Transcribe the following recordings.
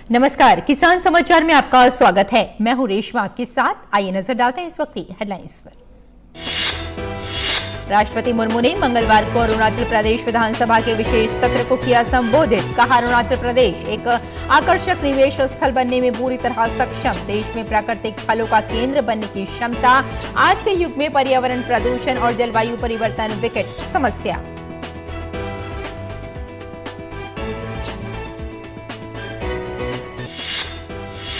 नमस्कार, किसान समाचार में आपका स्वागत है। मैं हूं रेशमा आपके साथ। आइए नजर डालते हैं इस वक्त की हेडलाइंस पर। राष्ट्रपति मुर्मू ने मंगलवार को अरुणाचल प्रदेश विधानसभा के विशेष सत्र को किया संबोधित। कहा, अरुणाचल प्रदेश एक आकर्षक निवेश स्थल बनने में पूरी तरह सक्षम, देश में प्राकृतिक फलों का केंद्र बनने की क्षमता। आज के युग में पर्यावरण प्रदूषण और जलवायु परिवर्तन विकट समस्या।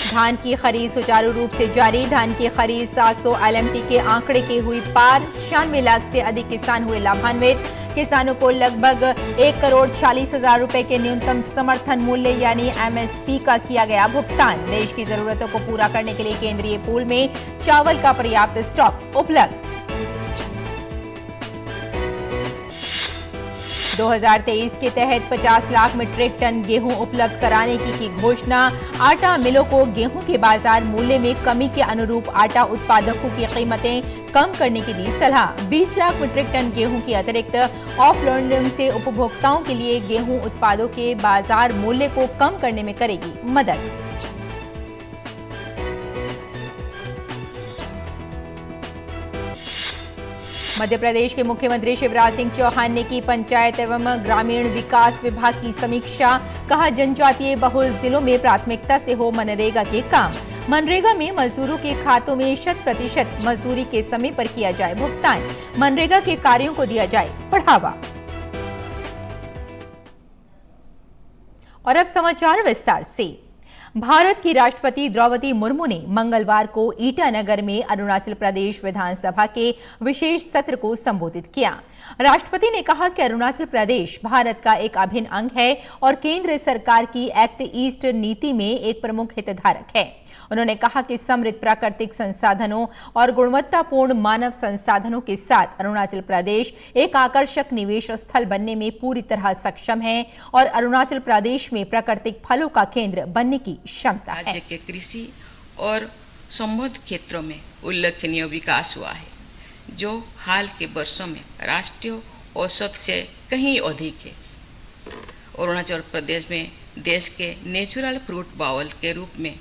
धान की खरीद सुचारू रूप से जारी। धान की खरीद 700 LMT के आंकड़े की हुई पार। 96 लाख से अधिक किसान हुए लाभान्वित। किसानों को लगभग 1,40,00,000 रुपए के न्यूनतम समर्थन मूल्य यानी MSP का किया गया भुगतान। देश की जरूरतों को पूरा करने के लिए केंद्रीय पूल में चावल का पर्याप्त स्टॉक उपलब्ध। 2023 के तहत 50 लाख मीट्रिक टन गेहूं उपलब्ध कराने की घोषणा। आटा मिलों को गेहूं के बाजार मूल्य में कमी के अनुरूप आटा उत्पादकों की कीमतें कम करने की दी सलाह। 20 लाख मीट्रिक टन गेहूं की अतिरिक्त ऑफलोडिंग से उपभोक्ताओं के लिए गेहूं उत्पादों के बाजार मूल्य को कम करने में करेगी मदद। मध्य प्रदेश के मुख्यमंत्री शिवराज सिंह चौहान ने की पंचायत एवं ग्रामीण विकास विभाग की समीक्षा। कहा, जनजातीय बहुल जिलों में प्राथमिकता से हो मनरेगा के काम। मनरेगा में मजदूरों के खातों में 100% मजदूरी के समय पर किया जाए भुगतान। मनरेगा के कार्यों को दिया जाए बढ़ावा। और अब समाचार विस्तार से। भारत की राष्ट्रपति द्रौपदी मुर्मू ने मंगलवार को ईटानगर में अरुणाचल प्रदेश विधानसभा के विशेष सत्र को संबोधित किया। राष्ट्रपति ने कहा कि अरुणाचल प्रदेश भारत का एक अभिन्न अंग है और केंद्र सरकार की एक्ट ईस्ट नीति में एक प्रमुख हितधारक है। उन्होंने कहा कि समृद्ध प्राकृतिक संसाधनों और गुणवत्तापूर्ण मानव संसाधनों के साथ अरुणाचल प्रदेश एक आकर्षक निवेश स्थल बनने में पूरी तरह सक्षम है और अरुणाचल प्रदेश में प्राकृतिक फलों का केंद्र बनने की क्षमता है। राज्य के कृषि और संबद्ध क्षेत्रों में उल्लेखनीय विकास हुआ है, जो हाल के वर्षों में राष्ट्रीय औसत से कहीं अधिक है। अरुणाचल प्रदेश में देश के नेचुरल फ्रूट बाउल के रूप में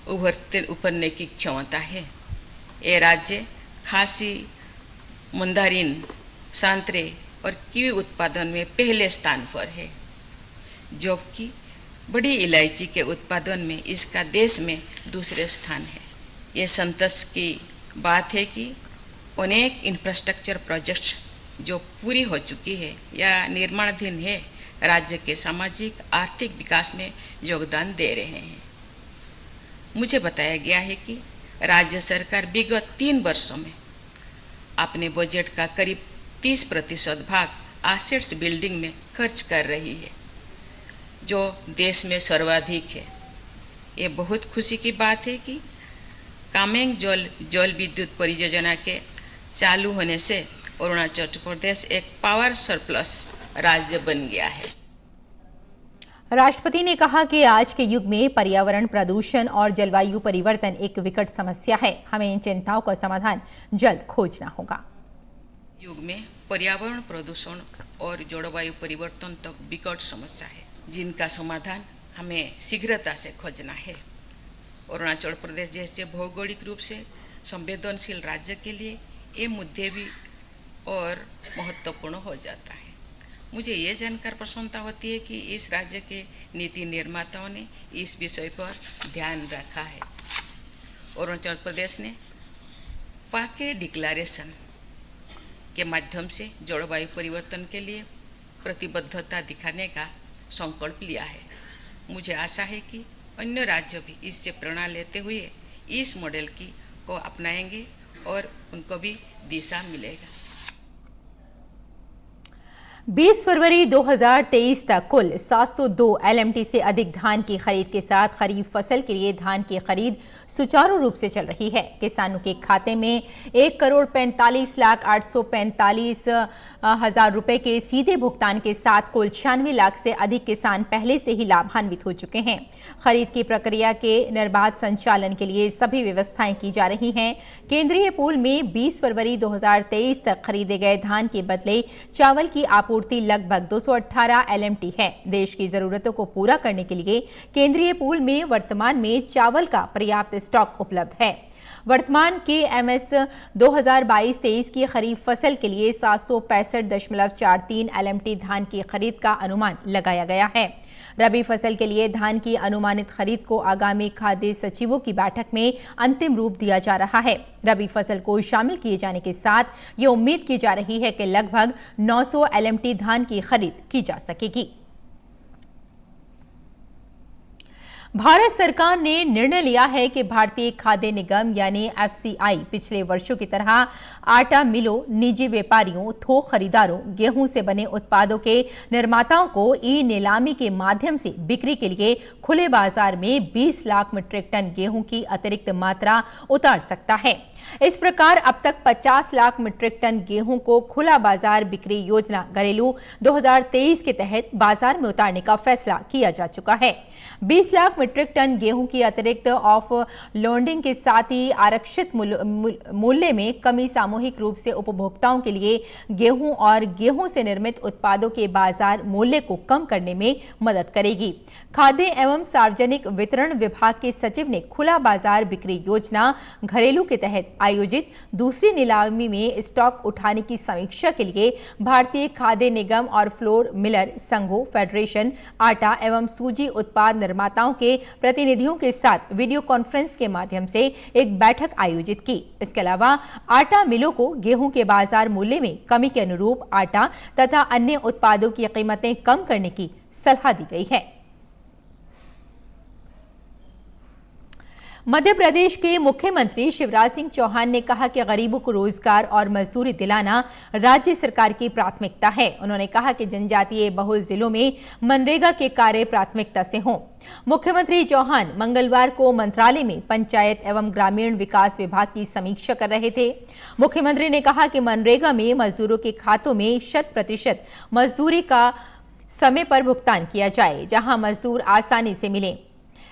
उभरने की क्षमता है। ये राज्य खासी, मंदारिन, संतरे और कीवी उत्पादन में पहले स्थान पर है, जबकि बड़ी इलायची के उत्पादन में इसका देश में दूसरे स्थान है। ये संतोष की बात है कि अनेक इंफ्रास्ट्रक्चर प्रोजेक्ट्स जो पूरी हो चुकी है या निर्माणाधीन है, राज्य के सामाजिक आर्थिक विकास में योगदान दे रहे हैं। मुझे बताया गया है कि राज्य सरकार विगत 3 वर्षों में अपने बजट का करीब 30% भाग एसेट्स बिल्डिंग में खर्च कर रही है, जो देश में सर्वाधिक है। ये बहुत खुशी की बात है कि कामेंग जल विद्युत परियोजना के चालू होने से अरुणाचल प्रदेश एक पावर सरप्लस राज्य बन गया है। राष्ट्रपति ने कहा कि आज के युग में पर्यावरण प्रदूषण और जलवायु परिवर्तन एक विकट समस्या है। हमें इन चिंताओं का समाधान जल्द खोजना होगा। युग में पर्यावरण प्रदूषण और जलवायु परिवर्तन तक विकट समस्या है, जिनका समाधान हमें शीघ्रता से खोजना है। अरुणाचल प्रदेश जैसे भौगोलिक रूप से संवेदनशील राज्य के लिए ये मुद्दे भी और महत्वपूर्ण हो जाता है। मुझे ये जानकर प्रसन्नता होती है कि इस राज्य के नीति निर्माताओं ने इस विषय पर ध्यान रखा है। अरुणाचल प्रदेश ने पाके डिक्लेरेशन के माध्यम से जलवायु परिवर्तन के लिए प्रतिबद्धता दिखाने का संकल्प लिया है। मुझे आशा है कि अन्य राज्य भी इससे प्रेरणा लेते हुए इस मॉडल को अपनाएंगे और उनको भी दिशा मिलेगा। 20 फरवरी 2023 तक कुल 702 LMT से अधिक धान की खरीद के साथ खरीफ फसल के लिए धान की खरीद सुचारू रूप से चल रही है। किसानों के खाते में 1,45,845,000 रुपए के सीधे भुगतान के साथ कुल 96 लाख से अधिक किसान पहले से ही लाभान्वित हो चुके हैं। खरीद की प्रक्रिया के निर्बाध संचालन के लिए सभी व्यवस्थाएं की जा रही हैं। केंद्रीय पूल में 20 फरवरी 2023 तक खरीदे गए धान के बदले चावल की आपूर्ति आपूर्ति लगभग 218 LMT है। देश की जरूरतों को पूरा करने के लिए केंद्रीय पूल में वर्तमान में चावल का पर्याप्त स्टॉक उपलब्ध है। वर्तमान के MS 2022-23 की खरीफ फसल के लिए 765.43 LMT धान की खरीद का अनुमान लगाया गया है। रबी फसल के लिए धान की अनुमानित खरीद को आगामी खाद्य सचिवों की बैठक में अंतिम रूप दिया जा रहा है। रबी फसल को शामिल किए जाने के साथ ये उम्मीद की जा रही है कि लगभग 900 LMT धान की खरीद की जा सकेगी। भारत सरकार ने निर्णय लिया है कि भारतीय खाद्य निगम यानी FCI पिछले वर्षों की तरह आटा मिलों, निजी व्यापारियों, थोक खरीदारों, गेहूं से बने उत्पादों के निर्माताओं को ई-नीलामी के माध्यम से बिक्री के लिए खुले बाजार में 20 लाख मीट्रिक टन गेहूं की अतिरिक्त मात्रा उतार सकता है। इस प्रकार अब तक 50 लाख मीट्रिक टन गेहूं को खुला बाजार बिक्री योजना घरेलू 2023 के तहत बाजार में उतारने का फैसला किया जा चुका है। 20 लाख मीट्रिक टन गेहूं की अतिरिक्त ऑफ लोडिंग के साथ ही आरक्षित मूल्य में कमी सामूहिक रूप से उपभोक्ताओं के लिए गेहूं और गेहूं से निर्मित उत्पादों के बाजार मूल्य को कम करने में मदद करेगी। खाद्य एवं सार्वजनिक वितरण विभाग के सचिव ने खुला बाजार बिक्री योजना घरेलू के तहत आयोजित दूसरी नीलामी में स्टॉक उठाने की समीक्षा के लिए भारतीय खाद्य निगम और फ्लोर मिलर संघों, फेडरेशन, आटा एवं सूजी उत्पाद निर्माताओं के प्रतिनिधियों के साथ वीडियो कॉन्फ्रेंस के माध्यम से एक बैठक आयोजित की। इसके अलावा आटा मिलों को गेहूं के बाजार मूल्य में कमी के अनुरूप आटा तथा अन्य उत्पादों की कीमतें कम करने की सलाह दी गई है। मध्य प्रदेश के मुख्यमंत्री शिवराज सिंह चौहान ने कहा कि गरीबों को रोजगार और मजदूरी दिलाना राज्य सरकार की प्राथमिकता है। उन्होंने कहा कि जनजातीय बहुल जिलों में मनरेगा के कार्य प्राथमिकता से हों। मुख्यमंत्री चौहान मंगलवार को मंत्रालय में पंचायत एवं ग्रामीण विकास विभाग की समीक्षा कर रहे थे। मुख्यमंत्री ने कहा कि मनरेगा में मजदूरों के खातों में 100% मजदूरी का समय पर भुगतान किया जाए, जहां मजदूर आसानी से मिले।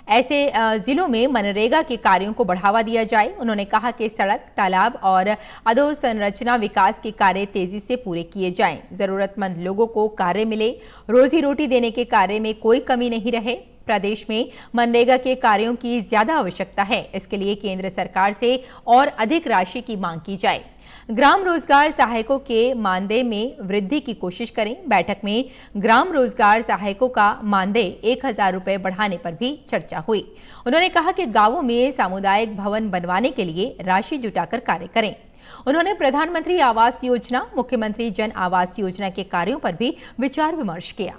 ऐसे जिलों में मनरेगा के कार्यों को बढ़ावा दिया जाए। उन्होंने कहा कि सड़क, तालाब और अधोसंरचना विकास के कार्य तेजी से पूरे किए जाएं। जरूरतमंद लोगों को कार्य मिले, रोजी रोटी देने के कार्य में कोई कमी नहीं रहे। प्रदेश में मनरेगा के कार्यों की ज्यादा आवश्यकता है। इसके लिए केंद्र सरकार से और अधिक राशि की मांग की जाए। ग्राम रोजगार सहायकों के मानदेय में वृद्धि की कोशिश करें। बैठक में ग्राम रोजगार सहायकों का मानदेय 1000 रुपए बढ़ाने पर भी चर्चा हुई। उन्होंने कहा कि गांवों में सामुदायिक भवन बनवाने के लिए राशि जुटाकर कार्य करें। उन्होंने प्रधानमंत्री आवास योजना, मुख्यमंत्री जन आवास योजना के कार्यों पर भी विचार विमर्श किया।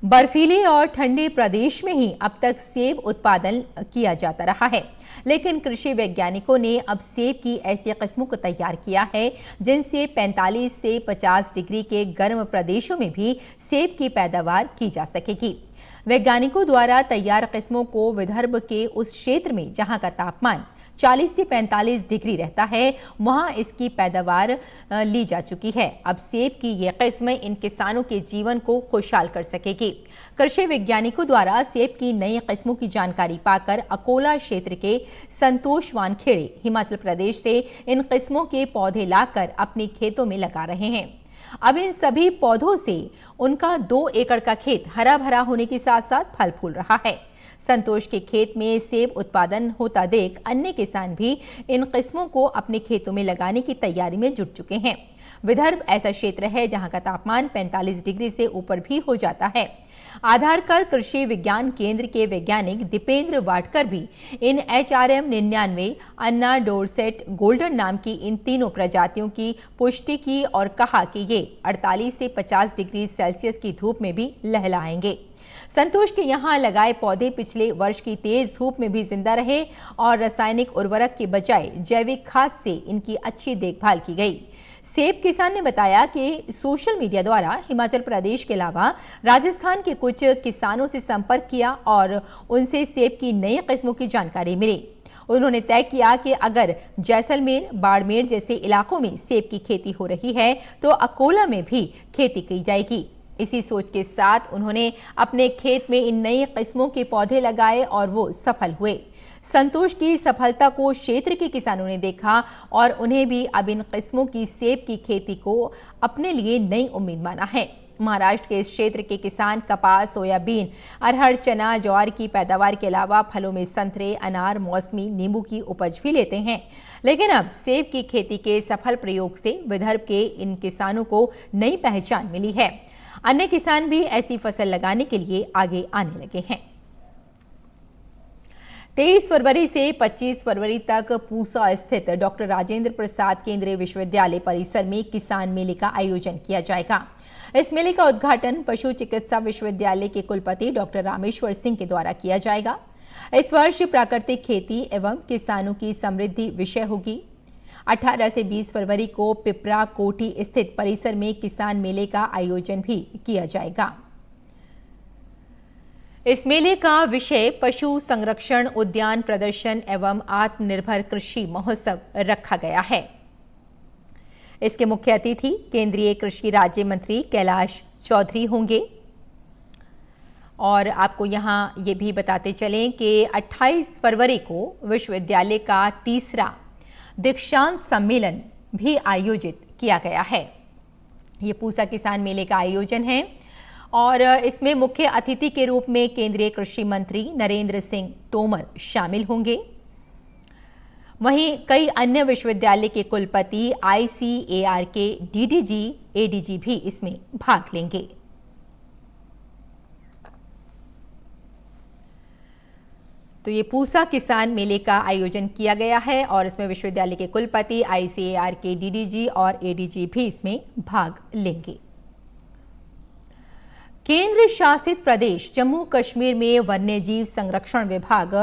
बर्फीले और ठंडे प्रदेश में ही अब तक सेब उत्पादन किया जाता रहा है, लेकिन कृषि वैज्ञानिकों ने अब सेब की ऐसी किस्मों को तैयार किया है जिनसे 45 से 50 डिग्री के गर्म प्रदेशों में भी सेब की पैदावार की जा सकेगी। वैज्ञानिकों द्वारा तैयार किस्मों को विदर्भ के उस क्षेत्र में जहां का तापमान 40 से 45 डिग्री रहता है, वहां इसकी पैदावार ली जा चुकी है। अब सेब की यह किस्म इन किसानों के जीवन को खुशहाल कर सकेगी। कृषि वैज्ञानिकों द्वारा सेब की नई किस्मों की जानकारी पाकर अकोला क्षेत्र के संतोष वानखेड़े हिमाचल प्रदेश से इन किस्मों के पौधे लाकर अपने खेतों में लगा रहे हैं। अब इन सभी पौधों से उनका 2 एकड़ का खेत हरा भरा होने के साथ साथ फल फूल रहा है। संतोष के खेत में सेब उत्पादन होता देख अन्य किसान भी इन किस्मों को अपने खेतों में लगाने की तैयारी में जुट चुके हैं। विदर्भ ऐसा क्षेत्र है जहां का तापमान 45 डिग्री से ऊपर भी हो जाता है। आधारकर कृषि विज्ञान केंद्र के वैज्ञानिक दीपेंद्र वाडकर भी इन HRM 99, अन्ना डोरसेट, गोल्डन नाम की इन तीनों प्रजातियों की पुष्टि की और कहा कि ये 48 से 50 डिग्री सेल्सियस की धूप में भी लहलाएंगे। संतोष के यहाँ लगाए पौधे पिछले वर्ष की तेज धूप में भी जिंदा रहे और रासायनिक उर्वरक के बजाय जैविक खाद से इनकी अच्छी देखभाल की गई। सेब किसान ने बताया कि सोशल मीडिया द्वारा हिमाचल प्रदेश के अलावा राजस्थान के कुछ किसानों से संपर्क किया और उनसे सेब की नई किस्मों की जानकारी मिली। उन्होंने तय किया कि अगर जैसलमेर, बाड़मेर जैसे इलाकों में सेब की खेती हो रही है तो अकोला में भी खेती की जाएगी। इसी सोच के साथ उन्होंने अपने खेत में इन नई किस्मों के पौधे लगाए और वो सफल हुए। संतोष की सफलता को क्षेत्र के किसानों ने देखा और उन्हें भी अब इन किस्मों की सेब की खेती को अपने लिए नई उम्मीद माना है। महाराष्ट्र के इस क्षेत्र के किसान कपास, सोयाबीन, अरहर, चना, ज्वार की पैदावार के अलावा फलों में संतरे, अनार, मौसमी, नींबू की उपज भी लेते हैं। लेकिन अब सेब की खेती के सफल प्रयोग से विदर्भ के इन किसानों को नई पहचान मिली है। अन्य किसान भी ऐसी फसल लगाने के लिए आगे आने लगे हैं। 23 फरवरी से 25 फरवरी तक पूसा स्थित डॉक्टर राजेंद्र प्रसाद केंद्रीय विश्वविद्यालय परिसर में किसान मेले का आयोजन किया जाएगा। इस मेले का उद्घाटन पशु चिकित्सा विश्वविद्यालय के कुलपति डॉक्टर रामेश्वर सिंह के द्वारा किया जाएगा। इस वर्ष प्राकृतिक खेती एवं किसानों की समृद्धि विषय होगी। 18 से 20 फरवरी को पिपरा कोठी स्थित परिसर में किसान मेले का आयोजन भी किया जाएगा। इस मेले का विषय पशु संरक्षण, उद्यान प्रदर्शन एवं आत्मनिर्भर कृषि महोत्सव रखा गया है। इसके मुख्य अतिथि केंद्रीय कृषि राज्य मंत्री कैलाश चौधरी होंगे। और आपको यहां ये भी बताते चलें कि 28 फरवरी को विश्वविद्यालय का तीसरा दीक्षांत सम्मेलन भी आयोजित किया गया है। ये पूसा किसान मेले का आयोजन है और इसमें मुख्य अतिथि के रूप में केंद्रीय कृषि मंत्री नरेंद्र सिंह तोमर शामिल होंगे। वहीं कई अन्य विश्वविद्यालय के कुलपति, ICAR के DDG, ADG भी इसमें भाग लेंगे। तो ये पूसा किसान मेले का आयोजन किया गया है और इसमें विश्वविद्यालय के कुलपति, ICAR के DDG और ADG भी इसमें भाग लेंगे। केंद्र शासित प्रदेश जम्मू कश्मीर में वन्यजीव संरक्षण विभाग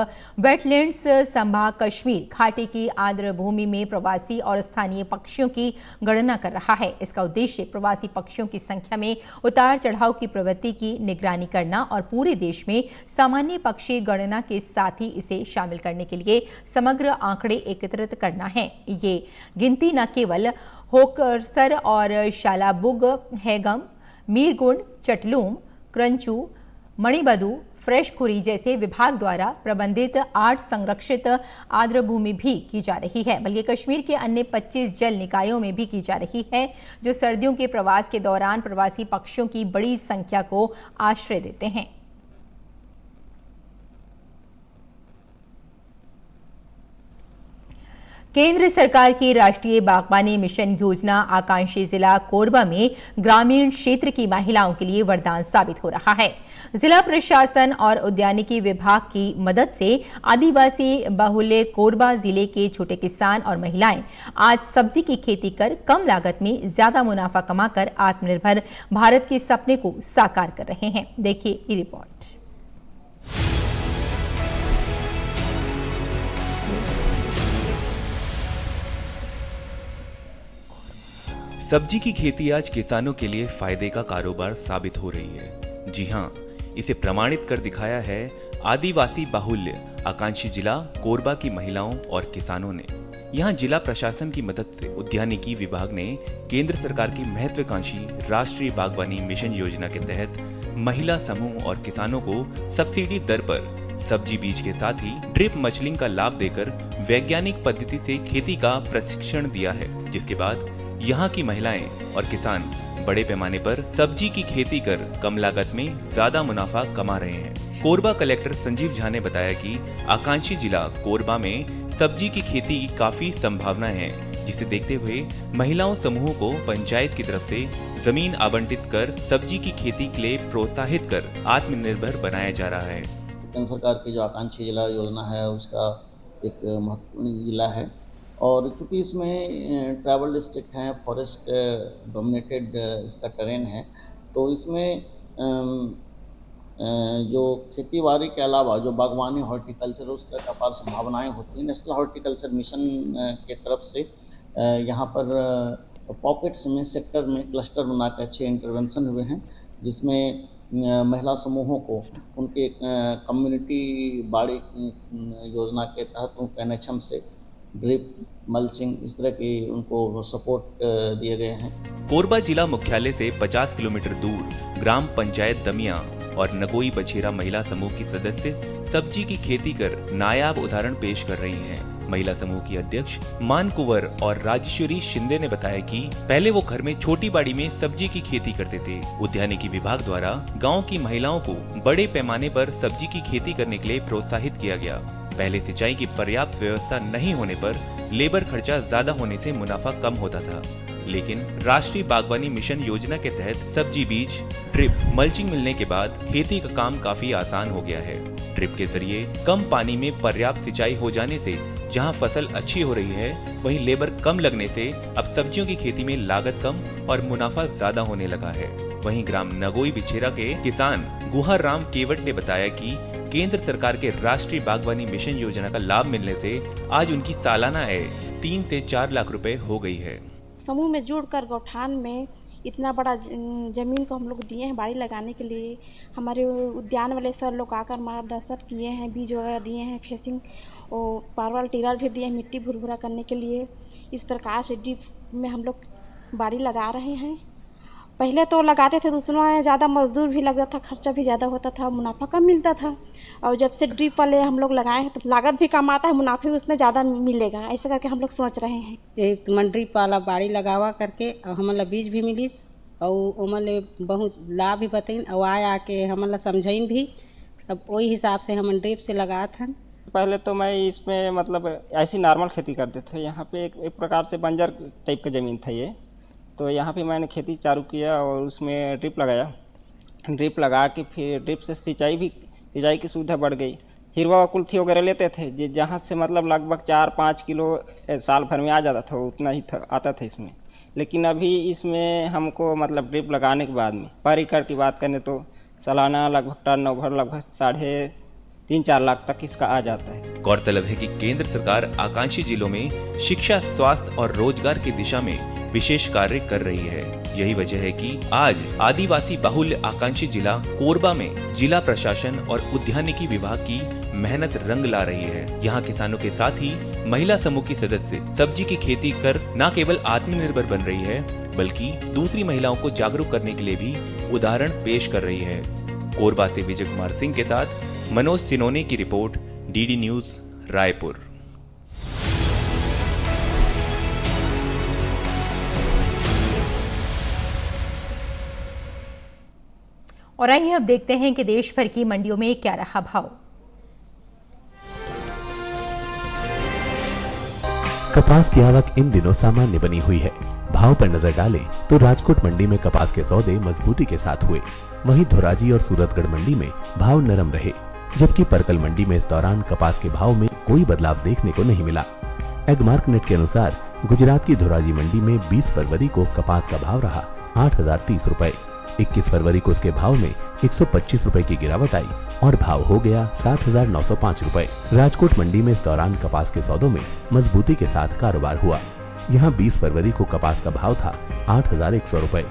वेटलैंड्स संभाग कश्मीर घाटी की आर्द्र भूमि में प्रवासी और स्थानीय पक्षियों की गणना कर रहा है। इसका उद्देश्य प्रवासी पक्षियों की संख्या में उतार चढ़ाव की प्रवृत्ति की निगरानी करना और पूरे देश में सामान्य पक्षी गणना के साथ ही इसे शामिल करने के लिए समग्र आंकड़े एकत्रित करना है। ये गिनती न केवल होकरसर और शालाबुग, हैगम, मीरगुंड, चटलूम, क्रंचू, मणिबधु, फ्रेशखुरी जैसे विभाग द्वारा प्रबंधित 8 संरक्षित आर्द्र भूमि भी की जा रही है, बल्कि कश्मीर के अन्य 25 जल निकायों में भी की जा रही है, जो सर्दियों के प्रवास के दौरान प्रवासी पक्षियों की बड़ी संख्या को आश्रय देते हैं। केंद्र सरकार की राष्ट्रीय बागवानी मिशन योजना आकांक्षी जिला कोरबा में ग्रामीण क्षेत्र की महिलाओं के लिए वरदान साबित हो रहा है। जिला प्रशासन और उद्यानिकी विभाग की मदद से आदिवासी बहुल्य कोरबा जिले के छोटे किसान और महिलाएं आज सब्जी की खेती कर कम लागत में ज्यादा मुनाफा कमाकर आत्मनिर्भर भारत के सपने को साकार कर रहे हैं। देखिए ये रिपोर्ट। सब्जी की खेती आज किसानों के लिए फायदे का कारोबार साबित हो रही है। जी हां, इसे प्रमाणित कर दिखाया है आदिवासी बाहुल्य आकांक्षी जिला कोरबा की महिलाओं और किसानों ने। यहां जिला प्रशासन की मदद से उद्यानिकी विभाग ने केंद्र सरकार की महत्वाकांक्षी राष्ट्रीय बागवानी मिशन योजना के तहत महिला समूह और किसानों को सब्सिडी दर पर सब्जी बीज के साथ ही ड्रिप मल्चिंग का लाभ देकर वैज्ञानिक पद्धति से खेती का प्रशिक्षण दिया है, जिसके बाद यहाँ की महिलाएं और किसान बड़े पैमाने पर सब्जी की खेती कर कम लागत में ज्यादा मुनाफा कमा रहे हैं। कोरबा कलेक्टर संजीव झा ने बताया कि आकांक्षी जिला कोरबा में सब्जी की खेती की काफी संभावनाएं हैं, जिसे देखते हुए महिलाओं समूहों को पंचायत की तरफ से जमीन आवंटित कर सब्जी की खेती के लिए प्रोत्साहित कर आत्मनिर्भर बनाया जा रहा है। केंद्र सरकार की जो आकांक्षी जिला योजना है उसका एक महत्वपूर्ण जिला है और चूँकि इसमें ट्राइबल डिस्ट्रिक्ट हैं, फॉरेस्ट डोमिनेटेड इसका टेरेन है, तो इसमें जो खेतीबाड़ी के अलावा जो बागवानी, हॉर्टिकल्चर, उस तरह का अपार संभावनाएँ होती हैं। नेशनल हॉर्टिकल्चर मिशन के तरफ से यहाँ पर पॉकेट्स में, सेक्टर में क्लस्टर बनाकर अच्छे इंटरवेंशन हुए हैं, जिसमें महिला समूहों को उनके कम्युनिटी बाड़ी योजना के तहत उनको NHM से ड्रिप मल्चिंग इस तरह की उनको सपोर्ट दिए गए हैं। कोरबा जिला मुख्यालय से 50 किलोमीटर दूर ग्राम पंचायत दमिया और नगोई बछेरा महिला समूह की सदस्य सब्जी की खेती कर नायाब उदाहरण पेश कर रही हैं। महिला समूह की अध्यक्ष मान कुंवर और राजेश्वरी शिंदे ने बताया कि पहले वो घर में छोटी बाड़ी में सब्जी की खेती करते थे। उद्यानिकी विभाग द्वारा गांव की महिलाओं को बड़े पैमाने पर सब्जी की खेती करने के लिए प्रोत्साहित किया गया। पहले सिंचाई की पर्याप्त व्यवस्था नहीं होने पर लेबर खर्चा ज्यादा होने से मुनाफा कम होता था, लेकिन राष्ट्रीय बागवानी मिशन योजना के तहत सब्जी बीज, ड्रिप, मल्चिंग मिलने के बाद खेती का काम काफी आसान हो गया है। ड्रिप के जरिए कम पानी में पर्याप्त सिंचाई हो जाने से जहां फसल अच्छी हो रही है, वहीं लेबर कम लगने से अब सब्जियों की खेती में लागत कम और मुनाफा ज्यादा होने लगा है। वहीं ग्राम नगोई बिछेरा के किसान गुहार राम केवट ने बताया कि केंद्र सरकार के राष्ट्रीय बागवानी मिशन योजना का लाभ मिलने से आज उनकी सालाना आय 3 से 4 लाख रुपए हो गई है। समूह में जुड़कर गौठान में इतना बड़ा जमीन को हम लोग दिए हैं बाड़ी लगाने के लिए। हमारे उद्यान वाले सर लोग आकर मार्गदर्शन किए हैं, बीज वगैरह दिए हैं, फेसिंग और पारवल टिलर भी दिए हैं मिट्टी भुरभुरा करने के लिए। इस प्रकार से ड्रिप में हम लोग बाड़ी लगा रहे हैं। पहले तो लगाते थे तो उसमें ज़्यादा मजदूर भी लगता था, खर्चा भी ज़्यादा होता था, मुनाफा कम मिलता था। और जब से ड्रिप वाले हम लोग लगाए हैं तो लागत भी कम आता है, मुनाफा उसमें ज़्यादा मिलेगा। ऐसा करके हम लोग सोच रहे हैं। एक ड्रिप वाला बाड़ी लगावा करके हमला बीज भी मिलिस और उमले बहुत लाभ भी बताइन और आया के हमला समझाइन भी। अब वही हिसाब से हम ड्रिप से लगात हन। पहले तो मैं इसमें मतलब ऐसी नॉर्मल खेती करते थे। यहाँ पे एक प्रकार से बंजर टाइप का ज़मीन था ये, तो यहाँ पे मैंने खेती चालू किया और उसमें ड्रिप लगाया। ड्रिप लगा के फिर ड्रिप से सिंचाई की सुविधा बढ़ गई। हिरवा कुल्थी वगैरह लेते थे जहाँ से मतलब लगभग 4-5 किलो साल भर में आ जाता था, उतना ही आता था इसमें। लेकिन अभी इसमें हमको मतलब ड्रिप लगाने के बाद में पर एकड़ की बात करें तो सालाना लगभग टर्नओवर लगभग 3.5-4 लाख तक इसका आ जाता है। गौरतलब है कि केंद्र सरकार आकांक्षी जिलों में शिक्षा, स्वास्थ्य और रोजगार की दिशा में विशेष कार्य कर रही है। यही वजह है कि आज आदिवासी बाहुल्य आकांक्षी जिला कोरबा में जिला प्रशासन और उद्यानिकी विभाग की मेहनत रंग ला रही है। यहाँ किसानों के साथ ही महिला समूह की सदस्य सब्जी की खेती कर न केवल आत्मनिर्भर बन रही है, बल्कि दूसरी महिलाओं को जागरूक करने के लिए भी उदाहरण पेश कर रही है। कोरबा से विजय कुमार सिंह के साथ मनोज सिनोने की रिपोर्ट, डीडी न्यूज रायपुर। और आइए अब देखते हैं कि देश भर की मंडियों में क्या रहा भाव। कपास की आवक इन दिनों सामान्य बनी हुई है। भाव पर नजर डालें तो राजकोट मंडी में कपास के सौदे मजबूती के साथ हुए, वहीं धोराजी और सूरतगढ़ मंडी में भाव नरम रहे, जबकि परकल मंडी में इस दौरान कपास के भाव में कोई बदलाव देखने को नहीं मिला। एगमार्कनेट के अनुसार गुजरात की धोराजी मंडी में 20 फरवरी को कपास का भाव रहा 8,030 रुपए। 21 फरवरी को इसके भाव में 125 रुपए की गिरावट आई और भाव हो गया 7,905 रुपए। राजकोट मंडी में इस दौरान कपास के सौदों में मजबूती के साथ कारोबार हुआ। यहाँ 20 फरवरी को कपास का भाव था 8,100 रुपए।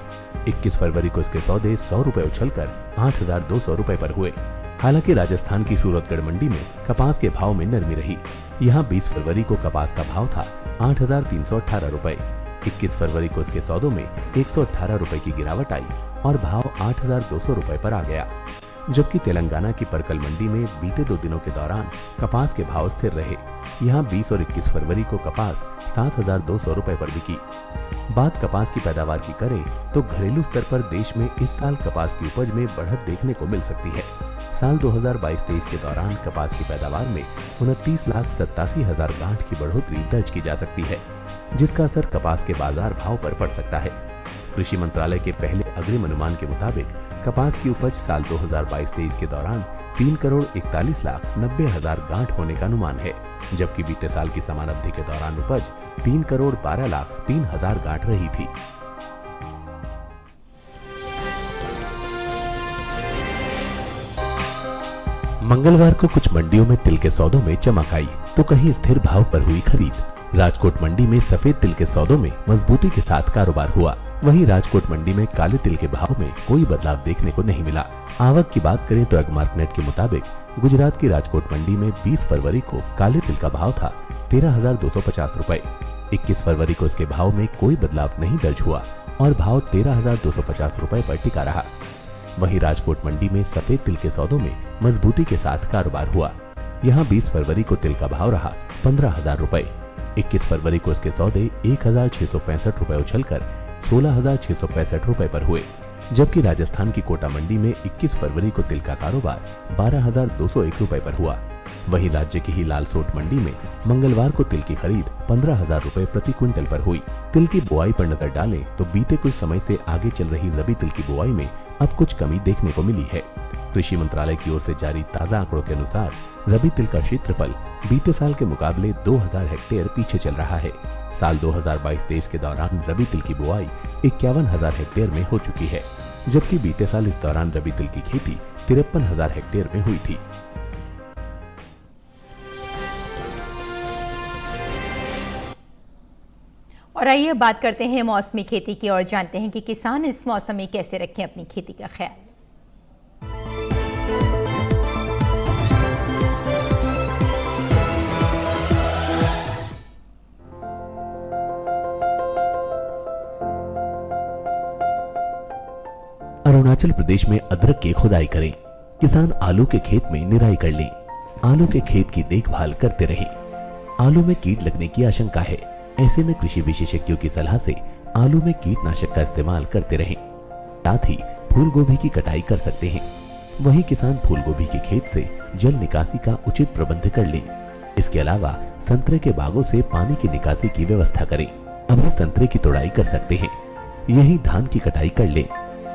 21 फरवरी को इसके सौदे 100 रुपए उछलकर 8,200 रुपए पर हुए। हालांकि राजस्थान की सूरतगढ़ मंडी में कपास के भाव में नरमी रही। यहाँ 20 फरवरी को कपास का भाव था 8,318 रुपए। 21 फरवरी को इसके सौदों में 118 रुपए की गिरावट आई और भाव 8,200 रुपए पर आ गया। जबकि तेलंगाना की परकल मंडी में बीते 2 दिनों के दौरान कपास के भाव स्थिर रहे। यहाँ 20 और 21 फरवरी को कपास 7,200 रुपए पर बिकी। बात कपास की पैदावार की करें तो घरेलू स्तर पर देश में इस साल कपास की उपज में बढ़त देखने को मिल सकती है। साल 2022-23 के दौरान कपास की पैदावार में 29,87,000 गांठ की बढ़ोतरी दर्ज की जा सकती है, जिसका असर कपास के बाजार भाव पर पड़ सकता है। कृषि मंत्रालय के पहले अग्रिम अनुमान के मुताबिक कपास की उपज साल 2022-23 के दौरान 3,41,90,000 गांठ होने का अनुमान है, जबकि बीते साल की समान अवधि के दौरान उपज 3,12,03,000 गांठ रही थी। मंगलवार को कुछ मंडियों में तिल के सौदों में चमक आई तो कहीं स्थिर भाव पर हुई खरीद। राजकोट मंडी में सफेद तिल के सौदों में मजबूती के साथ कारोबार हुआ। वहीं राजकोट मंडी में काले तिल के भाव में कोई बदलाव देखने को नहीं मिला। आवक की बात करें तो एगमार्कनेट के मुताबिक गुजरात की राजकोट मंडी में 20 फरवरी को काले तिल का भाव था 13,250 रुपए। 21 फरवरी को इसके भाव में कोई बदलाव नहीं दर्ज हुआ और भाव 13,250 रुपए पर टिका रहा। वहीं राजकोट मंडी में सफेद तिल के सौदों में मजबूती के साथ कारोबार हुआ। यहाँ 20 फरवरी को तिल का भाव रहा 15,000 रुपए। 21 फरवरी को इसके सौदे 1,665 रुपए उछलकर 16,665 रुपए पर हुए, जबकि राजस्थान की कोटा मंडी में 21 फरवरी को तिल का कारोबार 12,201 रुपए पर हुआ। वहीं राज्य की ही लालसोट मंडी में मंगलवार को तिल की खरीद 15,000 रुपए प्रति क्विंटल पर हुई। तिल की बुआई पर नजर डालें तो बीते कुछ समय से आगे चल रही रबी तिल की बुआई में अब कुछ कमी देखने को मिली है। कृषि मंत्रालय की ओर से जारी ताजा आंकड़ों के अनुसार रबी तिल का क्षेत्रफल बीते साल के मुकाबले 2,000 हेक्टेयर पीछे चल रहा है। साल 2022-23 के दौरान रबी तिल की बुआई 51,000 हेक्टेयर में हो चुकी है, जबकि बीते साल इस दौरान रबी तिल की खेती 53,000 हेक्टेयर में हुई थी। और आइए बात करते हैं मौसमी खेती की और जानते हैं कि किसान इस मौसम में कैसे रखें अपनी खेती का ख्याल। अरुणाचल प्रदेश में अदरक की खुदाई करें। किसान आलू के खेत में निराई कर लें। आलू के खेत की देखभाल करते रहें। आलू में कीट लगने की आशंका है, ऐसे में कृषि विशेषज्ञों की सलाह से आलू में कीटनाशक का इस्तेमाल करते रहें। साथ ही फूल गोभी की कटाई कर सकते हैं। वहीं किसान फूल गोभी के खेत से जल निकासी का उचित प्रबंध कर लें। इसके अलावा संतरे के बागों से पानी की निकासी की व्यवस्था करें। अभी संतरे की तोड़ाई कर सकते हैं। यही धान की कटाई कर लें।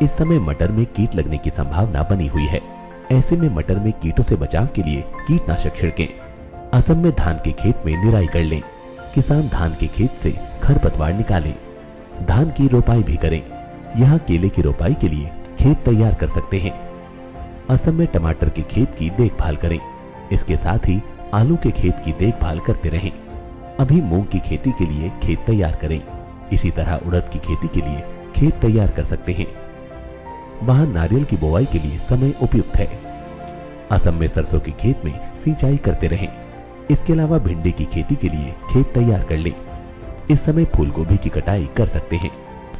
इस समय मटर में कीट लगने की संभावना बनी हुई है, ऐसे में मटर में कीटों से बचाव के लिए कीटनाशक छिड़कें। असम में धान के खेत में निराई कर लें। किसान धान के खेत से खरपतवार निकालें। धान की रोपाई भी करें। यहाँ केले की रोपाई के लिए खेत तैयार कर सकते हैं। असम में टमाटर के खेत की देखभाल करें। इसके साथ ही आलू के खेत की देखभाल करते रहें। अभी मूंग की खेती के लिए खेत तैयार करें। इसी तरह उड़द की खेती के लिए खेत तैयार कर सकते हैं। वहां नारियल की बुवाई के लिए समय उपयुक्त है। असम में सरसों के खेत में सिंचाई करते रहें। इसके अलावा भिंडी की खेती के लिए खेत तैयार कर लें। इस समय फूल गोभी की कटाई कर सकते हैं।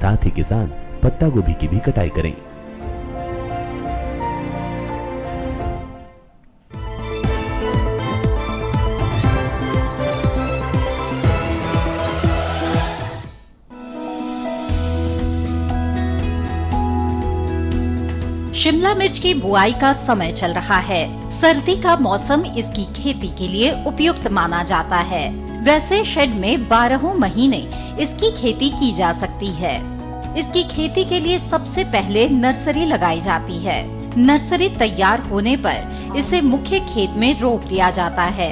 साथ ही किसान पत्ता गोभी की भी कटाई करें। शिमला मिर्च की बुआई का समय चल रहा है। सर्दी का मौसम इसकी खेती के लिए उपयुक्त माना जाता है। वैसे शेड में 12 महीने इसकी खेती की जा सकती है। इसकी खेती के लिए सबसे पहले नर्सरी लगाई जाती है। नर्सरी तैयार होने पर इसे मुख्य खेत में रोप दिया जाता है।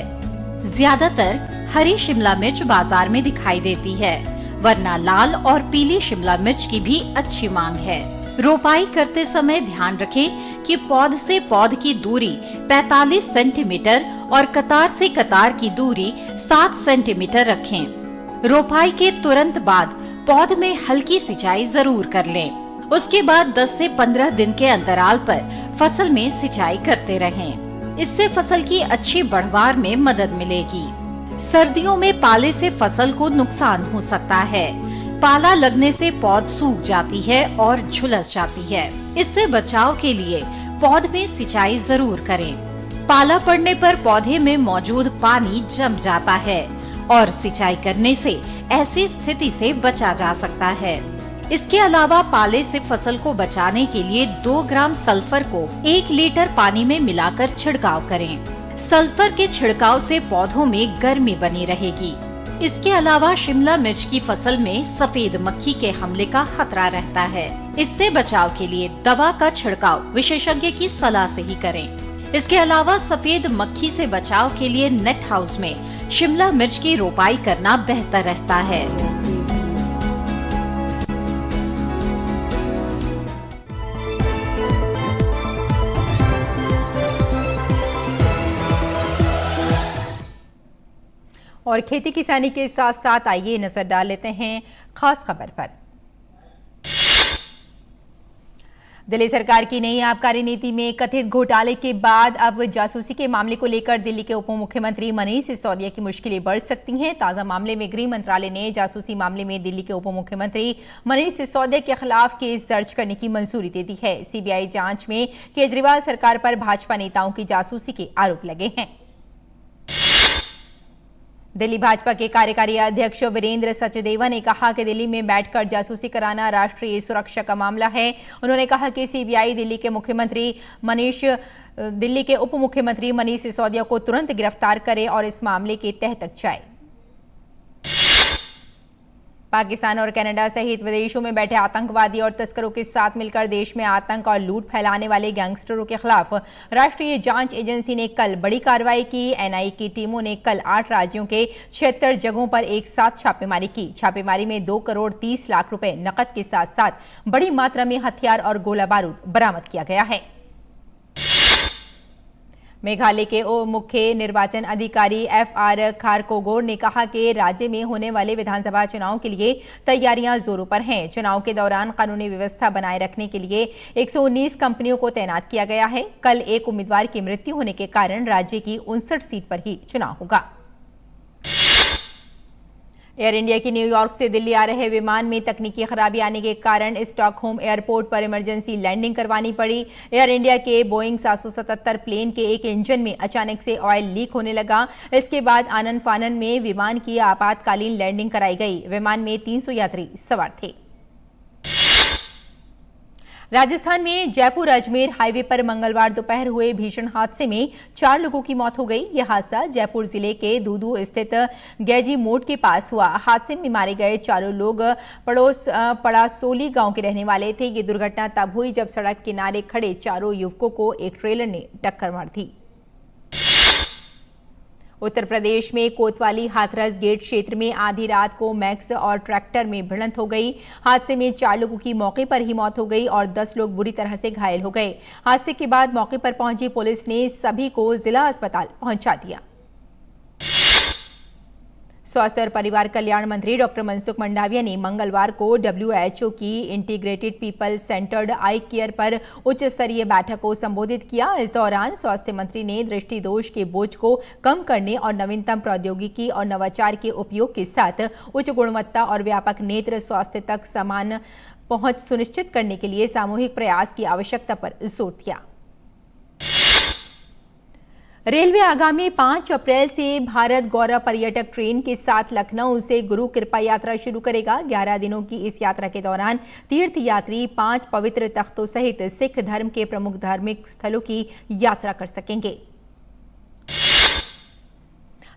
ज्यादातर हरी शिमला मिर्च बाजार में दिखाई देती है, वरना लाल और पीली शिमला मिर्च की भी अच्छी मांग है। रोपाई करते समय ध्यान रखें कि पौध से पौध की दूरी 45 सेंटीमीटर और कतार से कतार की दूरी 7 सेंटीमीटर रखें। रोपाई के तुरंत बाद पौध में हल्की सिंचाई जरूर कर लें। उसके बाद 10 से 15 दिन के अंतराल पर फसल में सिंचाई करते रहें। इससे फसल की अच्छी बढ़वार में मदद मिलेगी। सर्दियों में पाले से फसल को नुकसान हो सकता है। पाला लगने से पौध सूख जाती है और झुलस जाती है। इससे बचाव के लिए पौध में सिंचाई जरूर करें। पाला पड़ने पर पौधे में मौजूद पानी जम जाता है और सिंचाई करने से ऐसी स्थिति से बचा जा सकता है। इसके अलावा पाले से फसल को बचाने के लिए 2 ग्राम सल्फर को 1 लीटर पानी में मिलाकर छिड़काव करें। सल्फर के छिड़काव से पौधों में गर्मी बनी रहेगी। इसके अलावा शिमला मिर्च की फसल में सफेद मक्खी के हमले का खतरा रहता है। इससे बचाव के लिए दवा का छिड़काव विशेषज्ञ की सलाह से ही करें। इसके अलावा सफेद मक्खी से बचाव के लिए नेट हाउस में शिमला मिर्च की रोपाई करना बेहतर रहता है। और खेती किसानी के साथ साथ आइए नजर डाल लेते हैं खास खबर पर। दिल्ली सरकार की नई आबकारी नीति में कथित घोटाले के बाद अब जासूसी के मामले को लेकर दिल्ली के उप मुख्यमंत्री मनीष सिसोदिया की मुश्किलें बढ़ सकती हैं। ताजा मामले में गृह मंत्रालय ने जासूसी मामले में दिल्ली के उप मुख्यमंत्री मनीष सिसोदिया के खिलाफ केस दर्ज करने की मंजूरी दे दी है। सीबीआई जांच में केजरीवाल सरकार पर भाजपा नेताओं की जासूसी के आरोप लगे हैं। दिल्ली भाजपा के कार्यकारी अध्यक्ष वीरेंद्र सचदेवा ने कहा कि दिल्ली में बैठकर जासूसी कराना राष्ट्रीय सुरक्षा का मामला है। उन्होंने कहा कि सीबीआई दिल्ली के उप मुख्यमंत्री मनीष सिसोदिया को तुरंत गिरफ्तार करे और इस मामले के तह तक जाए। पाकिस्तान और कनाडा सहित विदेशों में बैठे आतंकवादी और तस्करों के साथ मिलकर देश में आतंक और लूट फैलाने वाले गैंगस्टरों के खिलाफ राष्ट्रीय जांच एजेंसी ने कल बड़ी कार्रवाई की। एनआईए की टीमों ने कल 8 राज्यों के 76 जगहों पर एक साथ छापेमारी की। छापेमारी में 2 करोड़ 30 लाख रुपए नकद के साथ साथ बड़ी मात्रा में हथियार और गोला बारूद बरामद किया गया है। मेघालय के मुख्य निर्वाचन अधिकारी FR खारकोगोर ने कहा कि राज्य में होने वाले विधानसभा चुनाव के लिए तैयारियां जोरों पर हैं। चुनाव के दौरान कानूनी व्यवस्था बनाए रखने के लिए 119 कंपनियों को तैनात किया गया है। कल एक उम्मीदवार की मृत्यु होने के कारण राज्य की 59 सीट पर ही चुनाव होगा। एयर इंडिया की न्यूयॉर्क से दिल्ली आ रहे विमान में तकनीकी खराबी आने के कारण स्टॉकहोम एयरपोर्ट पर इमरजेंसी लैंडिंग करवानी पड़ी। एयर इंडिया के बोइंग 777 प्लेन के एक इंजन में अचानक से ऑयल लीक होने लगा। इसके बाद आनन फानन में विमान की आपातकालीन लैंडिंग कराई गई। विमान में 300 यात्री सवार थे। राजस्थान में जयपुर अजमेर हाईवे पर मंगलवार दोपहर हुए भीषण हादसे में 4 लोगों की मौत हो गई। यह हादसा जयपुर जिले के दूदू स्थित गैजी मोड़ के पास हुआ। हादसे में मारे गए चारों लोग पड़ासोली गांव के रहने वाले थे। ये दुर्घटना तब हुई जब सड़क किनारे खड़े चारों युवकों को एक ट्रेलर ने टक्कर मार दी। उत्तर प्रदेश में कोतवाली हाथरस गेट क्षेत्र में आधी रात को मैक्स और ट्रैक्टर में भिड़ंत हो गई। हादसे में 4 लोगों की मौके पर ही मौत हो गई और 10 लोग बुरी तरह से घायल हो गए। हादसे के बाद मौके पर पहुंची पुलिस ने सभी को जिला अस्पताल पहुंचा दिया। स्वास्थ्य और परिवार कल्याण मंत्री डॉक्टर मनसुख मंडाविया ने मंगलवार को WHO की इंटीग्रेटेड पीपल सेंटर्ड आई केयर पर उच्च स्तरीय बैठक को संबोधित किया। इस दौरान स्वास्थ्य मंत्री ने दृष्टि दोष के बोझ को कम करने और नवीनतम प्रौद्योगिकी और नवाचार के उपयोग के साथ उच्च गुणवत्ता और व्यापक नेत्र स्वास्थ्य तक समान पहुंच सुनिश्चित करने के लिए सामूहिक प्रयास की आवश्यकता पर जोर दिया। रेलवे आगामी 5 अप्रैल से भारत गौरव पर्यटक ट्रेन के साथ लखनऊ से गुरु कृपा यात्रा शुरू करेगा। 11 दिनों की इस यात्रा के दौरान तीर्थ यात्री 5 पवित्र तख्तों सहित सिख धर्म के प्रमुख धार्मिक स्थलों की यात्रा कर सकेंगे।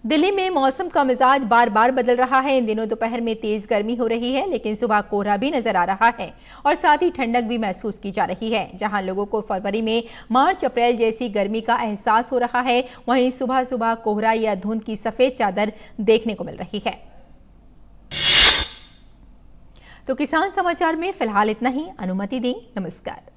दिल्ली में मौसम का मिजाज बार बार बदल रहा है। इन दिनों दोपहर में तेज गर्मी हो रही है, लेकिन सुबह कोहरा भी नजर आ रहा है और साथ ही ठंडक भी महसूस की जा रही है। जहां लोगों को फरवरी में मार्च अप्रैल जैसी गर्मी का एहसास हो रहा है, वहीं सुबह सुबह कोहरा या धुंध की सफेद चादर देखने को मिल रही है। तो किसान समाचार में फिलहाल इतना ही। अनुमति दें। नमस्कार।